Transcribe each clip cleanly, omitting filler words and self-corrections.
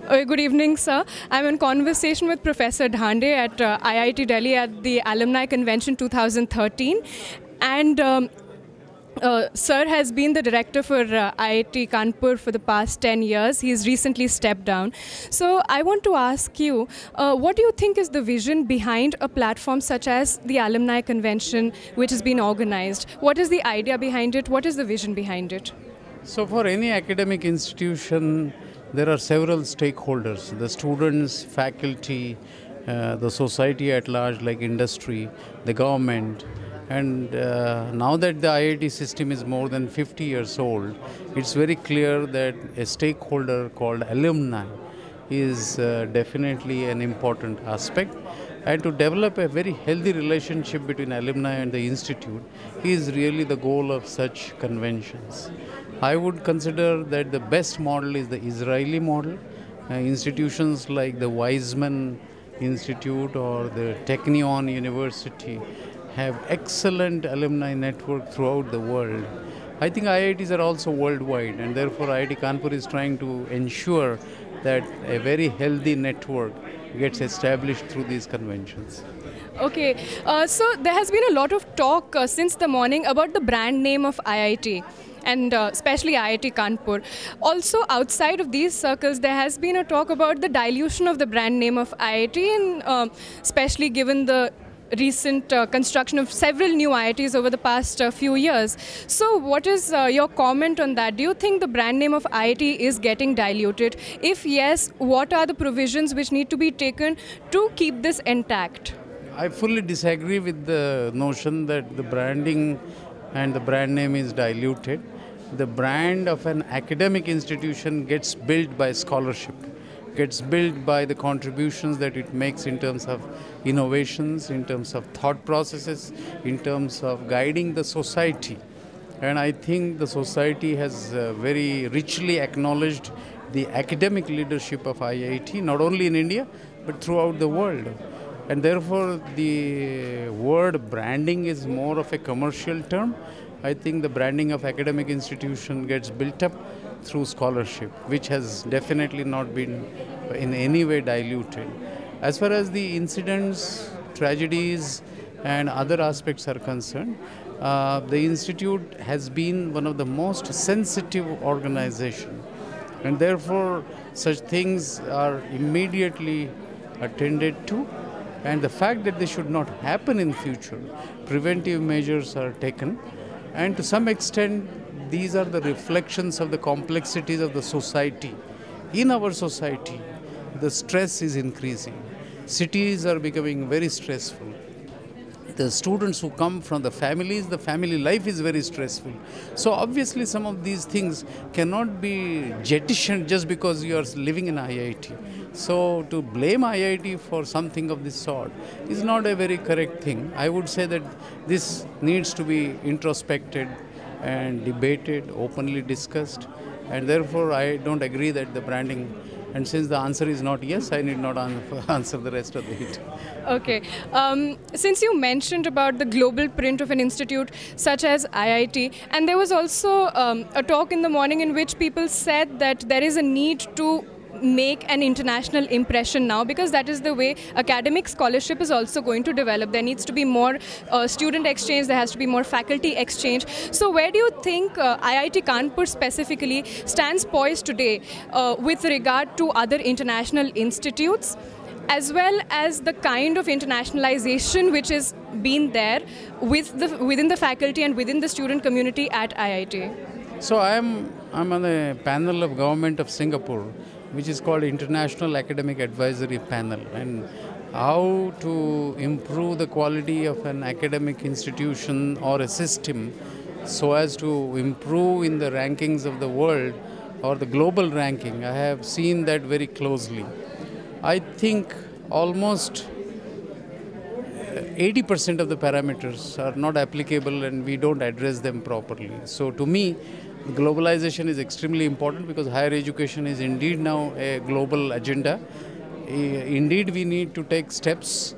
Good evening, sir. I'm in conversation with Professor Dhande at IIT Delhi at the Alumni Convention 2013. And Sir has been the director for IIT Kanpur for the past 10 years. He's recently stepped down. So I want to ask you, what do you think is the vision behind a platform such as the Alumni Convention, which has been organized? What is the idea behind it? What is the vision behind it? So for any academic institution, there are several stakeholders, the students, faculty, the society at large like industry, the government. And now that the IIT system is more than 50 years old, it's very clear that a stakeholder called alumni is definitely an important aspect. And to develop a very healthy relationship between alumni and the institute is really the goal of such conventions. I would consider that the best model is the Israeli model. Institutions like the Weizmann Institute or the Technion University have excellent alumni network throughout the world. I think IITs are also worldwide, and therefore IIT Kanpur is trying to ensure that a very healthy network gets established through these conventions. Okay, so there has been a lot of talk since the morning about the brand name of IIT. And especially IIT Kanpur. Also, outside of these circles, there has been a talk about the dilution of the brand name of IIT, and especially given the recent construction of several new IITs over the past few years. So what is your comment on that? Do you think the brand name of IIT is getting diluted? If yes, what are the provisions which need to be taken to keep this intact? I fully disagree with the notion that the branding and the brand name is diluted. The brand of an academic institution gets built by scholarship, gets built by the contributions that it makes in terms of innovations, in terms of thought processes, in terms of guiding the society. And I think the society has very richly acknowledged the academic leadership of IIT, not only in India, but throughout the world. And therefore, the word branding is more of a commercial term. I think the branding of academic institution gets built up through scholarship, which has definitely not been in any way diluted. As far as the incidents, tragedies, and other aspects are concerned, the institute has been one of the most sensitive organizations. And therefore, such things are immediately attended to. And the fact that they should not happen in future, preventive measures are taken. And to some extent, these are the reflections of the complexities of the society. In our society, the stress is increasing. Cities are becoming very stressful. The students who come from the family life is very stressful. So obviously some of these things cannot be jettisoned just because you are living in IIT. So to blame IIT for something of this sort is not a very correct thing. I would say that this needs to be introspected and debated, openly discussed, and therefore I don't agree that the branding. And since the answer is not yes, I need not answer the rest of it. Okay. Since you mentioned about the global print of an institute such as IIT, and there was also a talk in the morning in which people said that there is a need to make an international impression now, because that is the way academic scholarship is also going to develop. There needs to be more student exchange, there has to be more faculty exchange. So where do you think IIT Kanpur specifically stands poised today with regard to other international institutes, as well as the kind of internationalization which has been there within the faculty and within the student community at IIT? So I'm on a panel of Government of Singapore, which is called International Academic Advisory Panel, and how to improve the quality of an academic institution or a system so as to improve in the rankings of the world or the global ranking. I have seen that very closely. I think almost 80% of the parameters are not applicable and we don't address them properly. So to me, globalization is extremely important because higher education is indeed now a global agenda. Indeed, we need to take steps,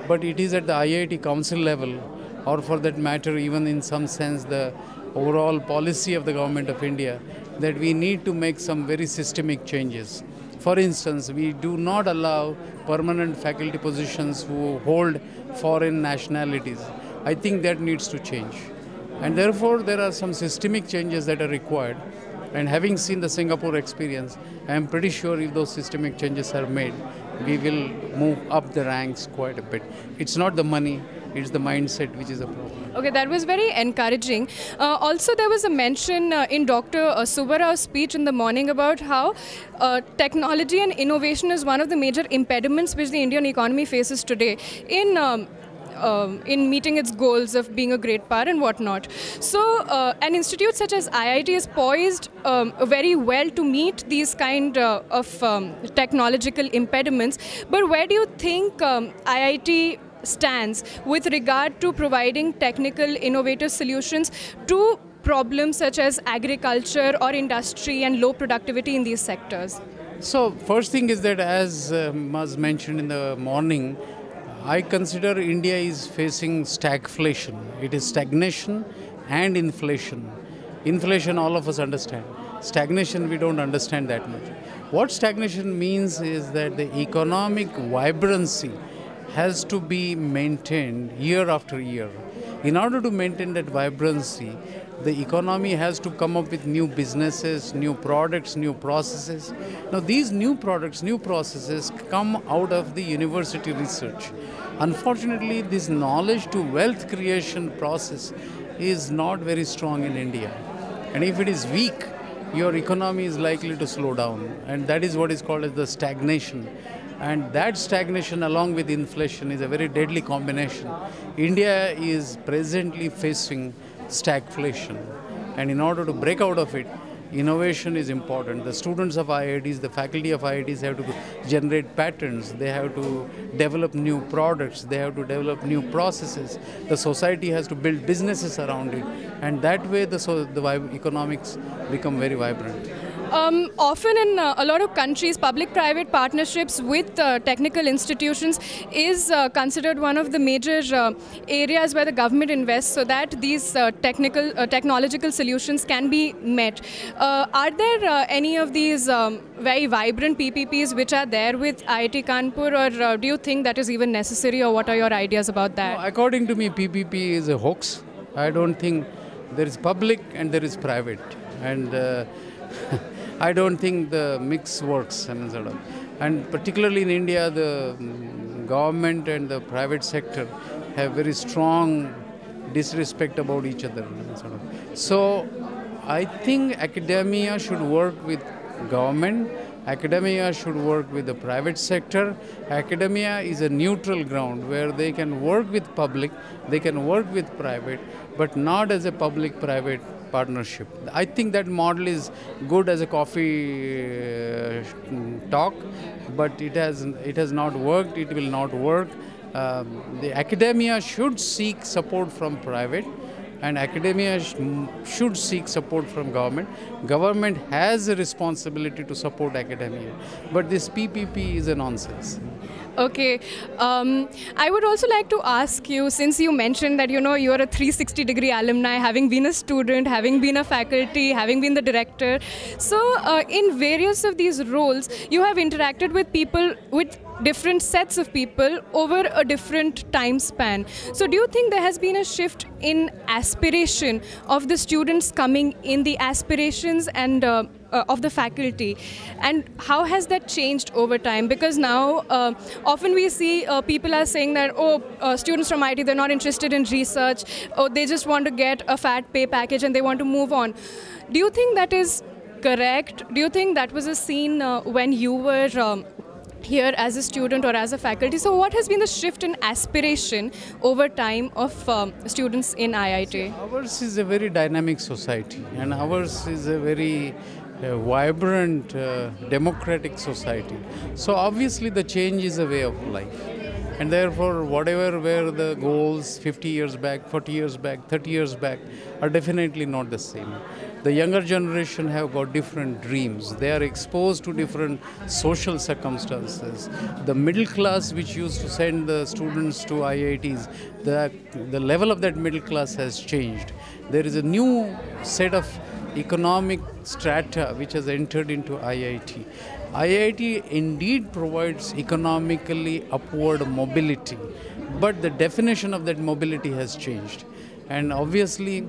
but it is at the IIT Council level, or for that matter, even in some sense, the overall policy of the Government of India that we need to make some very systemic changes. For instance, we do not allow permanent faculty positions who hold foreign nationalities. I think that needs to change. And therefore, there are some systemic changes that are required. And having seen the Singapore experience, I am pretty sure if those systemic changes are made, we will move up the ranks quite a bit. It's not the money, it's the mindset which is a problem. Okay, that was very encouraging. Also, there was a mention in Dr. Subbarao's speech in the morning about how technology and innovation is one of the major impediments which the Indian economy faces today in meeting its goals of being a great power and whatnot. So, an institute such as IIT is poised very well to meet these kind of technological impediments. But where do you think IIT stands with regard to providing technical, innovative solutions to problems such as agriculture or industry and low productivity in these sectors? So, first thing is that, as was mentioned in the morning, I consider India is facing stagflation. It is stagnation and inflation. Inflation, all of us understand. Stagnation, we don't understand that much. What stagnation means is that the economic vibrancy has to be maintained year after year. In order to maintain that vibrancy, the economy has to come up with new businesses, new products, new processes. Now, these new products, new processes come out of the university research. Unfortunately, this knowledge to wealth creation process is not very strong in India. And if it is weak, your economy is likely to slow down. And that is what is called as the stagnation. And that stagnation along with inflation is a very deadly combination. India is presently facing stagflation. And in order to break out of it, innovation is important. The students of IITs, the faculty of IITs have to generate patterns. They have to develop new products. They have to develop new processes. The society has to build businesses around it. And that way the economics become very vibrant. Often in a lot of countries, public-private partnerships with technical institutions is considered one of the major areas where the government invests so that these technological solutions can be met. Are there any of these very vibrant PPPs which are there with IIT Kanpur, or do you think that is even necessary, or what are your ideas about that? No, according to me, PPP is a hoax. I don't think there is public and there is private. And I don't think the mix works. And particularly in India, the government and the private sector have very strong disrespect about each other. So I think academia should work with government. Academia should work with the private sector. Academia is a neutral ground where they can work with public, they can work with private, but not as a public-private partnership. I think that model is good as a coffee talk, but it has not worked, it will not work. The academia should seek support from private, and academia should seek support from government. Government has a responsibility to support academia, but this PPP is a nonsense. Okay. I would also like to ask you, since you mentioned that, you are a 360-degree alumni, having been a student, having been a faculty, having been the director. So, in various of these roles, you have interacted with people, with different sets of people over a different time span. So, do you think there has been a shift in aspiration of the students coming in, the aspirations and of the faculty, and how has that changed over time? Because now often we see people are saying that students from IT, they're not interested in research, or they just want to get a fat pay package and they want to move on. Do you think that is correct? Do you think that was a scene when you were here as a student or as a faculty? So what has been the shift in aspiration over time of students in IIT? Ours is a very dynamic society, and ours is a very vibrant, democratic society. So obviously the change is a way of life. And therefore, whatever were the goals 50 years back, 40 years back, 30 years back, are definitely not the same. The younger generation have got different dreams. They are exposed to different social circumstances. The middle class, which used to send the students to IITs, the level of that middle class has changed. There is a new set of economic strata which has entered into IIT. IIT indeed provides economically upward mobility, but the definition of that mobility has changed. And obviously,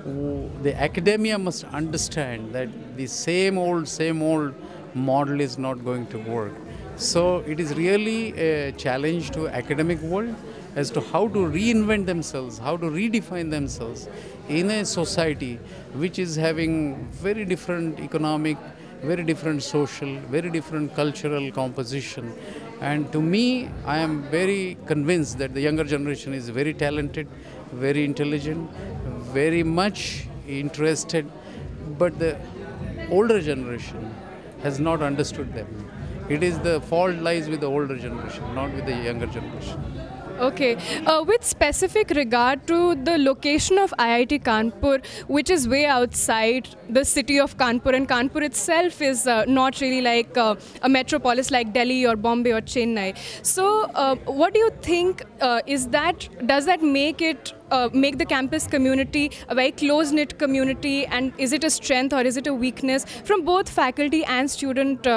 the academia must understand that the same old model is not going to work. So it is really a challenge to academic world as to how to reinvent themselves, how to redefine themselves in a society which is having very different economic, very different social, very different cultural composition. And to me, I am very convinced that the younger generation is very talented, very intelligent, very much interested, but the older generation has not understood them. It is the fault lies with the older generation, not with the younger generation. Okay, with specific regard to the location of IIT Kanpur, which is way outside the city of Kanpur, and Kanpur itself is not really like a metropolis like Delhi or Bombay or Chennai. So, what do you think does that make the campus community a very close-knit community, and is it a strength or is it a weakness from both faculty and student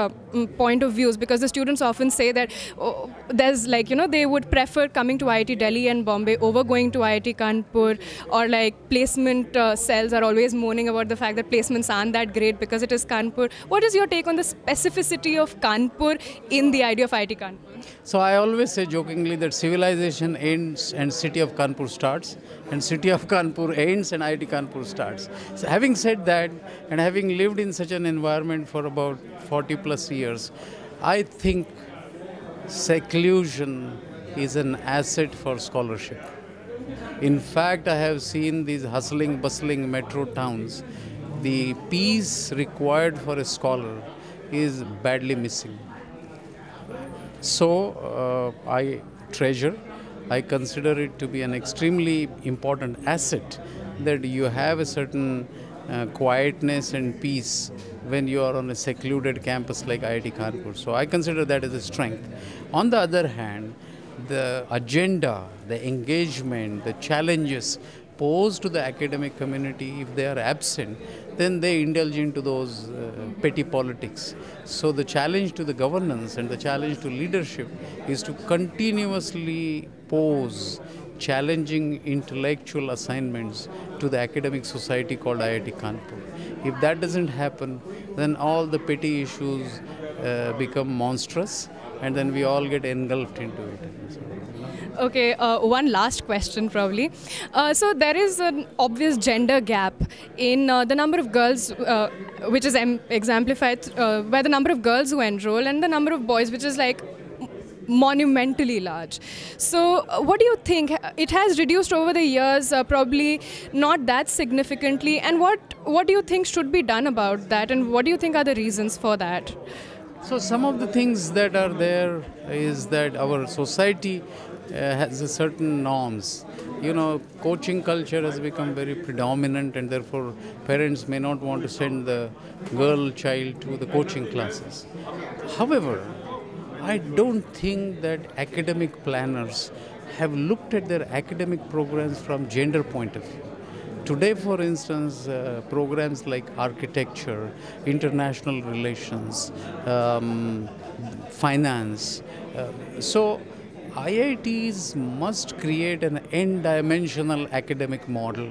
point of views? Because the students often say that there's they would prefer coming to IIT Delhi and Bombay over going to IIT Kanpur, or like placement cells are always moaning about the fact that placements aren't that great because it is Kanpur. What is your take on the specificity of Kanpur in the idea of IIT Kanpur? So I always say jokingly that civilization ends and city of Kanpur starts, and city of Kanpur ends and IIT Kanpur starts. So having said that, and having lived in such an environment for about 40 plus years, I think seclusion is an asset for scholarship. In fact, I have seen these hustling, bustling metro towns. The peace required for a scholar is badly missing. So I consider it to be an extremely important asset that you have a certain quietness and peace when you are on a secluded campus like IIT Kanpur. So I consider that as a strength. On the other hand, the agenda, the engagement, the challenges posed to the academic community, if they are absent, then they indulge into those petty politics. So the challenge to the governance and the challenge to leadership is to continuously pose challenging intellectual assignments to the academic society called IIT Kanpur. If that doesn't happen, then all the petty issues become monstrous, and then we all get engulfed into it. Okay, one last question probably. So there is an obvious gender gap in the number of girls, which is exemplified by the number of girls who enroll, and the number of boys, which is like monumentally large. So what do you think? It has reduced over the years, probably not that significantly, and what do you think should be done about that, and what do you think are the reasons for that? So some of the things that are there is that our society has a certain norms. Coaching culture has become very predominant, and therefore parents may not want to send the girl child to the coaching classes. However, I don't think that academic planners have looked at their academic programs from gender point of view. Today, for instance, programs like architecture, international relations, finance. So IITs must create an n-dimensional academic model.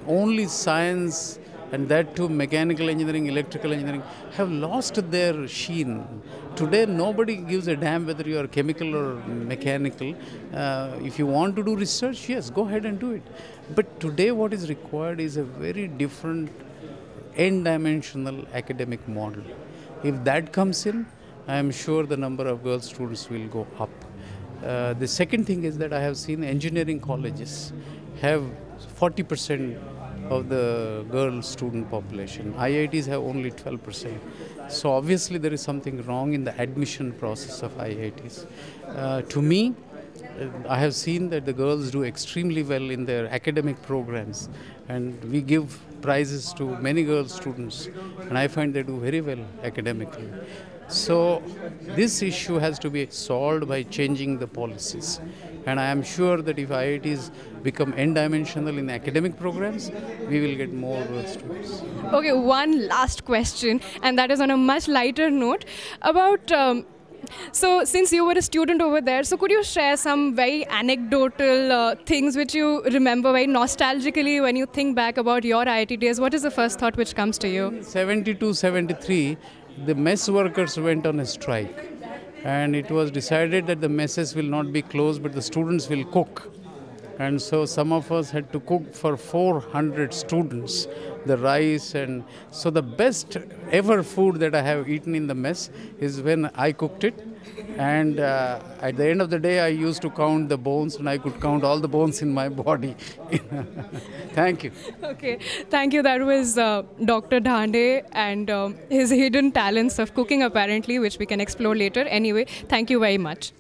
Only science, and that too mechanical engineering, electrical engineering, have lost their sheen. Today, nobody gives a damn whether you are chemical or mechanical. If you want to do research, yes, go ahead and do it. But today, what is required is a very different n-dimensional academic model. If that comes in, I am sure the number of girl students will go up. The second thing is that I have seen engineering colleges have 40% of the girl student population. IITs have only 12%. So obviously there is something wrong in the admission process of IITs. To me, I have seen that the girls do extremely well in their academic programs, and we give prizes to many girl students, and I find they do very well academically. So this issue has to be solved by changing the policies. And I am sure that if IITs become n-dimensional in academic programs, we will get more students. Okay, one last question, and that is on a much lighter note about. So, since you were a student over there, so could you share some very anecdotal things which you remember very nostalgically when you think back about your IIT days? What is the first thought which comes to you? 72, 73, the mess workers went on a strike. And it was decided that the messes will not be closed, but the students will cook. And so some of us had to cook for 400 students the rice. And so the best ever food that I have eaten in the mess is when I cooked it. And at the end of the day, I used to count the bones, and I could count all the bones in my body. Thank you. Okay, thank you. That was Dr. Dhande and his hidden talents of cooking, apparently, which we can explore later. Anyway, thank you very much.